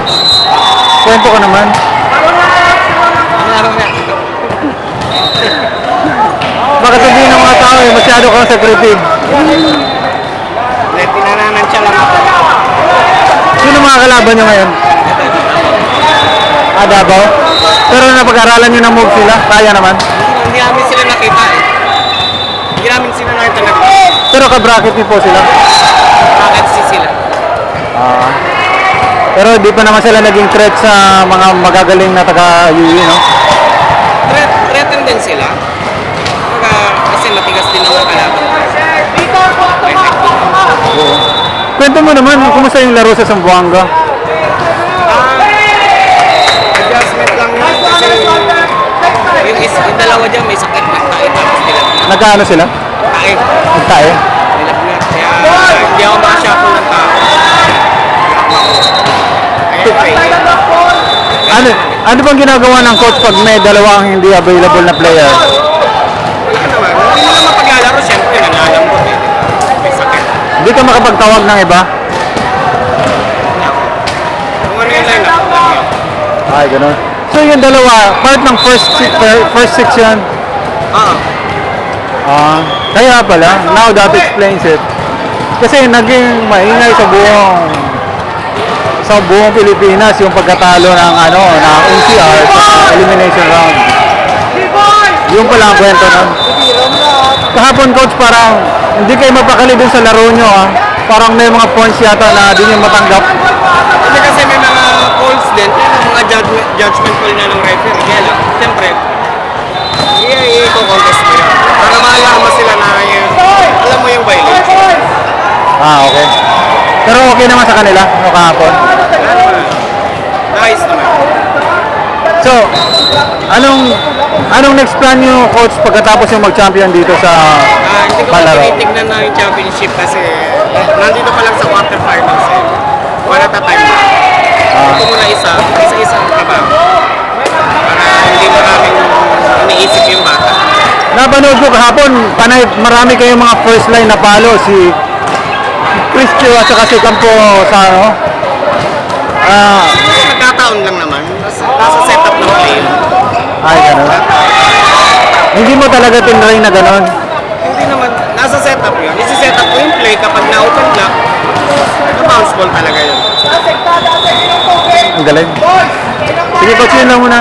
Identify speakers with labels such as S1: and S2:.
S1: coach. Kwento ko naman. Baka sabihin ng mga tao masyado kang secretive.
S2: Tinananan siya lang ako.
S1: Sino mga kalaban nyo ngayon? Davao? Pero napag-aralan nyo ng move sila? Kaya naman?
S2: Hindi namin sila nakita eh. Hindi namin sila nakita na.
S1: Pero ka-bracket niyo po sila?
S2: Bakit si sila?
S1: Pero di pa naman sila naging threat sa mga magagaling na taga-UE, no?
S2: Threaten din sila. Kasi matigas din ang kalaban.
S1: Kwento mo naman, kumusta yung laro sa Zamboanga?
S2: Adjustment lang yun kasi yung dalawa dyan may sakit na tayo tapos nilap na.
S1: Nagkaano sila?
S2: Tayo.
S1: Nagtae?
S2: Nilap na. Kaya hindi ako makashuffle ng tao.
S1: Ano bang ginagawa ng coach pag may dalawang hindi available na player?
S2: Wala naman. Hindi naman mapaglalaro, siyempre nangalambot eh. May sakit.
S1: Hindi ka makapagtawag ng iba?
S2: Kung ano yung line-up lang yun.
S1: Ay, ganun. So yung dalawa, part ng first six yan? Kaya pala, now that explains it. Kasi naging maingay sa buong Pilipinas yung pagkatalo ng ng NCR sa elimination round. Yung pala ang kwento nun. Kahapon coach, parang hindi kayo mapakali dun sa laro nyo Parang may mga points yata na di nyo matanggap.
S2: Hindi kasi may mga calls din, mga judgment call na ng referee. Kaya lang, siyempre, i-contest mo yan. Para maalaman sila na alam mo yung violation.
S1: Okay. Pero okay naman sa kanila, kahapon.
S2: Nice naman.
S1: So, anong next plan nyo, coach, pagkatapos yung mag-champion dito sa
S2: Hindi ko pa tinitignan na yung championship kasi nandito pa lang sa quarterfinals eh. One at a time. Ito muna isa-isa ang trabaho. Para hindi maraming iniisip yung bata.
S1: Napanood ko kahapon, marami kayong mga first line na palo, si Cristio at saka si Campo sa
S2: Nagkataon lang naman. Nasa setup ng play.
S1: Ay, gano'n. Hindi mo talaga tinry na gano'n?
S2: Hindi naman. Nasa setup yun. Isi-setup ko yung play kapag na-open block. Bounce ball talaga yun.
S1: Ang galing. Sige, coach, yun lang muna.